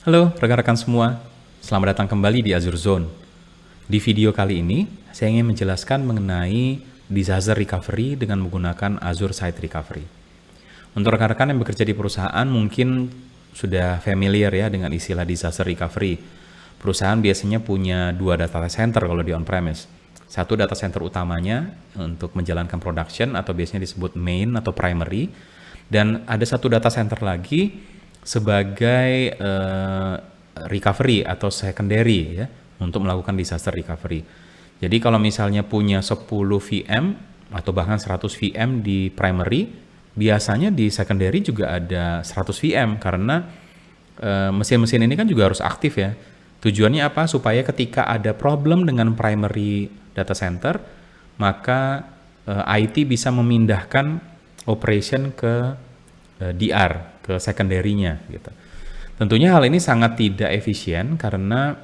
Halo rekan-rekan semua, selamat datang kembali di Azure Zone. Di video kali ini, saya ingin menjelaskan mengenai disaster recovery dengan menggunakan Azure Site Recovery. Untuk rekan-rekan yang bekerja di perusahaan mungkin sudah familiar ya dengan istilah disaster recovery. Perusahaan biasanya punya 2 data center kalau di on-premise. Satu data center utamanya untuk menjalankan production atau biasanya disebut main atau primary. Dan ada satu data center lagi sebagai recovery atau secondary ya untuk melakukan disaster recovery. Jadi kalau misalnya punya 10 VM atau bahkan 100 VM di primary, biasanya di secondary juga ada 100 VM karena mesin-mesin ini kan juga harus aktif ya. Tujuannya apa? Supaya ketika ada problem dengan primary data center, maka IT bisa memindahkan operation ke DR, ke secondary-nya gitu. Tentunya hal ini sangat tidak efisien karena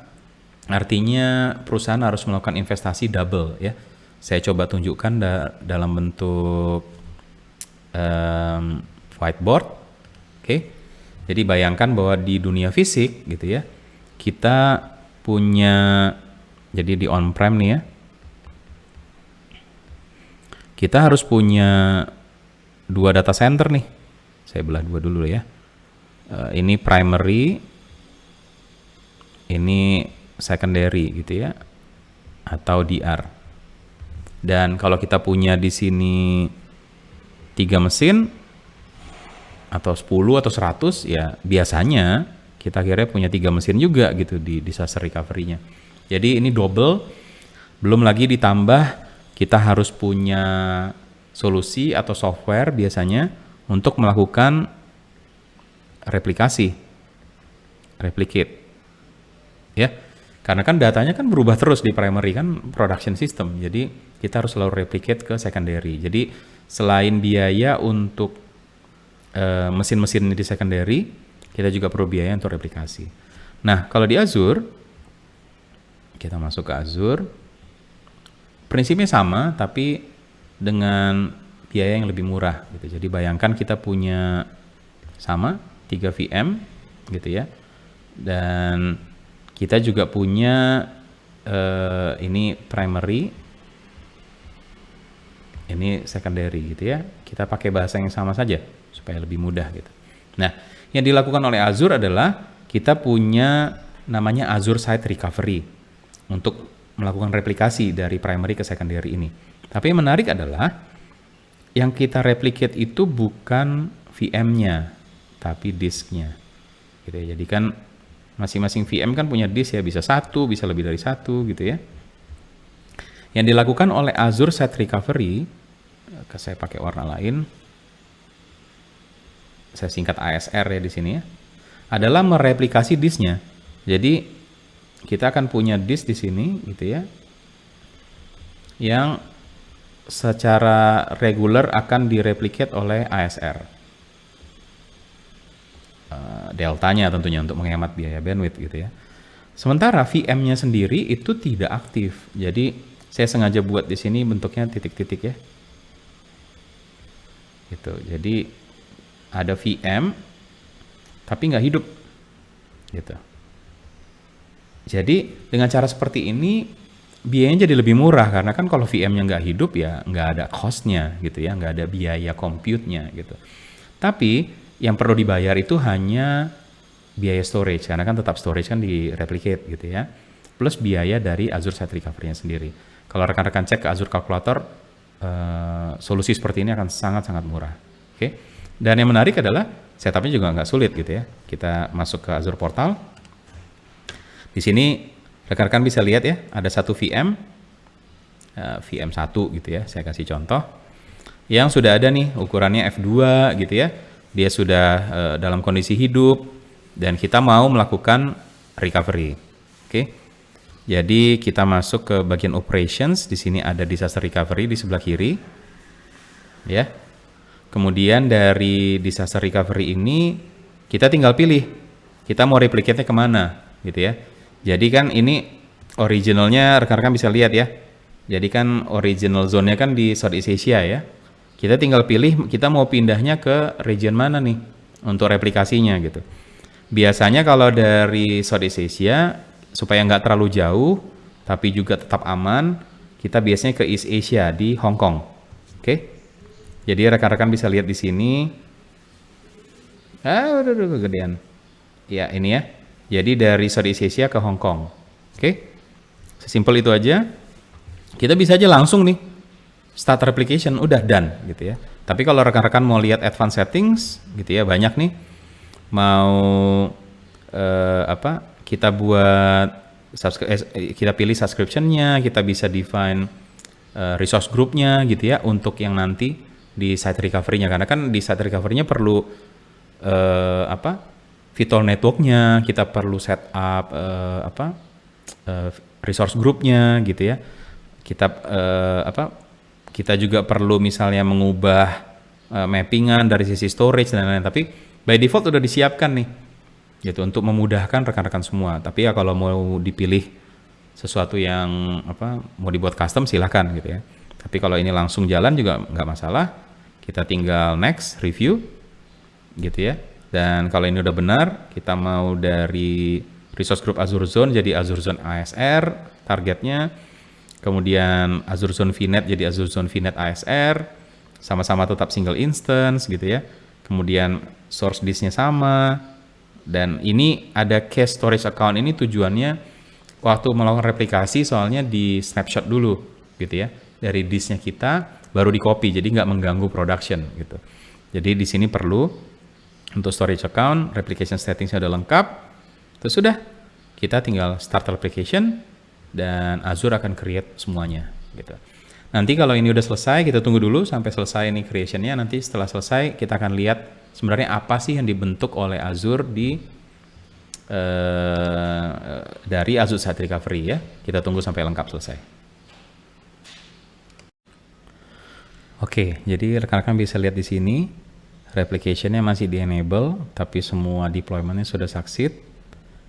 artinya perusahaan harus melakukan investasi double ya. Saya coba tunjukkan dalam bentuk whiteboard. Oke. Jadi bayangkan bahwa di dunia fisik gitu ya, kita punya, jadi di on-prem nih ya, kita harus punya 2 data center nih. Saya belah 2 dulu ya. Ini primary, ini secondary gitu ya, atau DR. Dan kalau kita punya di sini 3 mesin atau 10 atau 100 ya biasanya kita kira punya 3 mesin juga gitu di disaster recovery-nya. Jadi ini double, belum lagi ditambah kita harus punya solusi atau software biasanya untuk melakukan replicate ya, karena kan datanya kan berubah terus di primary kan production system, jadi kita harus selalu replicate ke secondary. Jadi selain biaya untuk mesin-mesin di secondary, kita juga perlu biaya untuk replikasi. Nah kalau di Azure, kita masuk ke Azure, prinsipnya sama tapi dengan biaya yang lebih murah gitu. Jadi bayangkan kita punya sama 3 VM gitu ya, dan kita juga punya ini primary, ini secondary gitu ya. Kita pakai bahasa yang sama saja supaya lebih mudah gitu. Nah yang dilakukan oleh Azure adalah kita punya namanya Azure Site Recovery untuk melakukan replikasi dari primary ke secondary ini. Tapi yang menarik adalah yang kita replicate itu bukan VM-nya, tapi disknya. Gitu ya. Jadi kan masing-masing VM kan punya disk ya, bisa 1, bisa lebih dari 1 gitu ya. Yang dilakukan oleh Azure Site Recovery, saya pakai warna lain, saya singkat ASR ya di sini ya, adalah mereplikasi disknya. Jadi kita akan punya disk di sini gitu ya, yang secara reguler akan direplicate oleh ASR. Deltanya tentunya untuk menghemat biaya bandwidth gitu ya. Sementara VM-nya sendiri itu tidak aktif. Jadi saya sengaja buat di sini bentuknya titik-titik ya. Gitu. Jadi ada VM tapi nggak hidup. Gitu. Jadi dengan cara seperti ini biayanya jadi lebih murah karena kan kalau VM-nya nggak hidup ya nggak ada cost-nya gitu ya, nggak ada biaya compute-nya gitu. Tapi yang perlu dibayar itu hanya biaya storage karena kan tetap storage kan di-replicate gitu ya, plus biaya dari Azure Site Recovery-nya sendiri. Kalau rekan-rekan cek ke Azure Calculator, solusi seperti ini akan sangat-sangat murah. Oke. Dan yang menarik adalah setupnya juga nggak sulit gitu ya. Kita masuk ke Azure Portal. Di sini rekan-rekan bisa lihat ya, ada satu VM, VM1 gitu ya, saya kasih contoh, yang sudah ada nih ukurannya F2 gitu ya, dia sudah dalam kondisi hidup, dan kita mau melakukan recovery. Oke, jadi kita masuk ke bagian operations, di sini ada disaster recovery di sebelah kiri, ya. Kemudian dari disaster recovery ini, kita tinggal pilih, kita mau replicate-nya kemana gitu ya. Jadi kan ini originalnya rekan-rekan bisa lihat ya. Jadi kan original zone-nya kan di Southeast Asia ya. Kita tinggal pilih kita mau pindahnya ke region mana nih untuk replikasinya gitu. Biasanya kalau dari Southeast Asia, supaya nggak terlalu jauh, tapi juga tetap aman, kita biasanya ke East Asia di Hong Kong. Oke? Jadi rekan-rekan bisa lihat di sini. Udah kegedean. Ya, ini ya. Jadi dari Southeast Asia ke Hong Kong. Oke? Sesimpel itu aja. Kita bisa aja langsung nih start replication, udah done gitu ya. Tapi kalau rekan-rekan mau lihat advanced settings gitu ya, banyak nih. Mau kita buat kita pilih subscription-nya, kita bisa define resource group-nya gitu ya untuk yang nanti di site recovery-nya, karena kan di site recovery-nya perlu virtual network-nya, kita perlu set up resource group-nya gitu ya. Kita juga perlu misalnya mengubah mappingan dari sisi storage dan lain-lain, tapi by default udah disiapkan nih gitu untuk memudahkan rekan-rekan semua. Tapi ya kalau mau dipilih sesuatu yang mau dibuat custom silahkan gitu ya. Tapi kalau ini langsung jalan juga nggak masalah. Kita tinggal next review gitu ya. Dan kalau ini udah benar, kita mau dari resource group Azure Zone jadi Azure Zone ASR targetnya. Kemudian Azure Zone VNet jadi Azure Zone VNet ASR, sama-sama tetap single instance gitu ya. Kemudian source disk-nya sama, dan ini ada cache storage account. Ini tujuannya waktu melakukan replikasi soalnya di snapshot dulu gitu ya, dari disknya kita baru di copy, jadi nggak mengganggu production gitu. Jadi di sini perlu untuk storage account, replication settings-nya udah lengkap, terus sudah kita tinggal start replication dan Azure akan create semuanya gitu. Nanti kalau ini udah selesai, kita tunggu dulu sampai selesai nih creation-nya. Nanti setelah selesai kita akan lihat sebenarnya apa sih yang dibentuk oleh Azure dari Azure Site Recovery ya. Kita tunggu sampai lengkap selesai. Oke, jadi rekan-rekan bisa lihat di sini replication-nya masih di enable, tapi semua deployment-nya sudah succeed.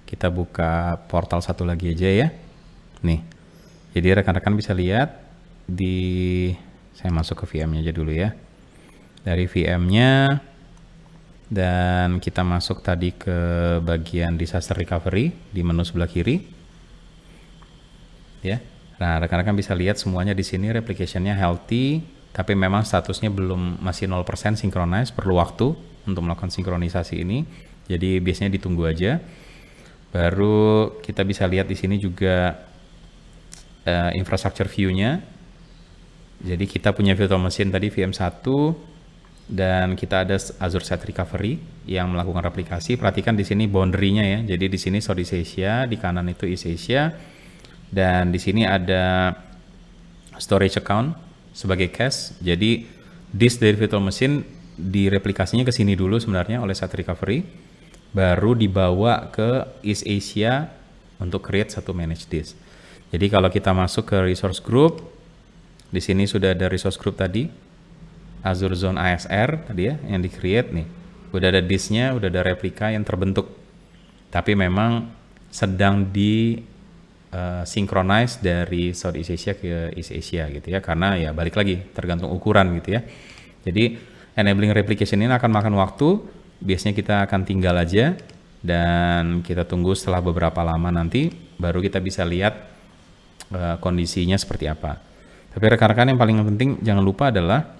Kita buka portal satu lagi aja ya. Nih, jadi rekan-rekan bisa lihat saya masuk ke VM-nya aja dulu ya. Dari VM-nya, dan kita masuk tadi ke bagian disaster recovery di menu sebelah kiri. Ya. Nah, rekan-rekan bisa lihat semuanya di sini replication-nya healthy, tapi memang statusnya masih 0% synchronize, perlu waktu untuk melakukan sinkronisasi ini. Jadi biasanya ditunggu aja. Baru kita bisa lihat di sini juga infrastructure view-nya. Jadi kita punya virtual machine tadi VM1 dan kita ada Azure Site Recovery yang melakukan replikasi. Perhatikan di sini boundary-nya ya. Jadi di sini Southeast Asia, di kanan itu East Asia, dan di sini ada storage account sebagai cache. Jadi disk dari virtual machine direplikasinya ke sini dulu sebenarnya oleh Site Recovery, baru dibawa ke East Asia untuk create satu managed disk. Jadi kalau kita masuk ke resource group, di sini sudah ada resource group tadi, Azure Zone ASR tadi ya, yang di-create nih. Udah ada disknya, udah ada replika yang terbentuk. Tapi memang sedang di synchronize dari Southeast Asia ke East Asia gitu ya, karena ya balik lagi tergantung ukuran gitu ya. Jadi enabling replication ini akan makan waktu, biasanya kita akan tinggal aja dan kita tunggu setelah beberapa lama nanti baru kita bisa lihat kondisinya seperti apa. Tapi rekan-rekan yang paling penting jangan lupa adalah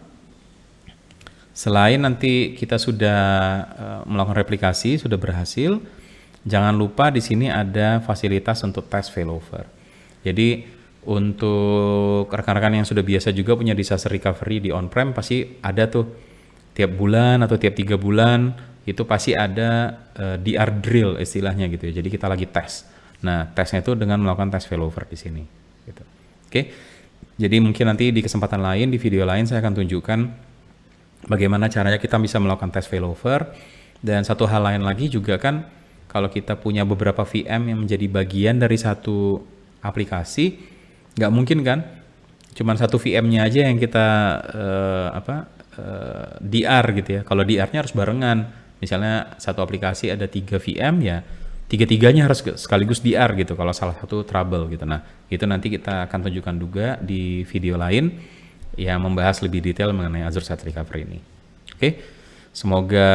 selain nanti kita sudah melakukan replikasi, sudah berhasil, jangan lupa di sini ada fasilitas untuk test failover. Jadi untuk rekan-rekan yang sudah biasa juga punya disaster recovery di on-prem, pasti ada tuh tiap bulan atau tiap 3 bulan itu pasti ada DR drill istilahnya gitu ya. Jadi kita lagi tes. Nah, tesnya itu dengan melakukan test failover di sini gitu. Oke. Jadi mungkin nanti di kesempatan lain, di video lain saya akan tunjukkan bagaimana caranya kita bisa melakukan test failover. Dan satu hal lain lagi juga kan, kalau kita punya beberapa VM yang menjadi bagian dari satu aplikasi, nggak mungkin kan cuman satu VM-nya aja yang kita DR gitu ya. Kalau DR-nya harus barengan. Misalnya satu aplikasi ada 3 VM ya, tiga-tiganya harus sekaligus DR gitu kalau salah satu trouble gitu. Nah, itu nanti kita akan tunjukkan juga di video lain yang membahas lebih detail mengenai Azure Site Recovery ini. Oke, semoga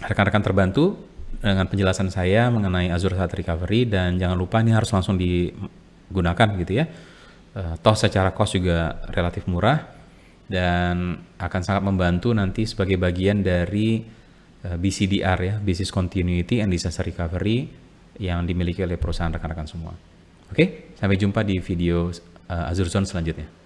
rekan-rekan terbantu dengan penjelasan saya mengenai Azure Site Recovery, dan jangan lupa ini harus langsung digunakan gitu ya. Toh secara cost juga relatif murah dan akan sangat membantu nanti sebagai bagian dari BCDR ya, Business Continuity and Disaster Recovery yang dimiliki oleh perusahaan rekan-rekan semua. Oke, sampai jumpa di video Azure Zone selanjutnya.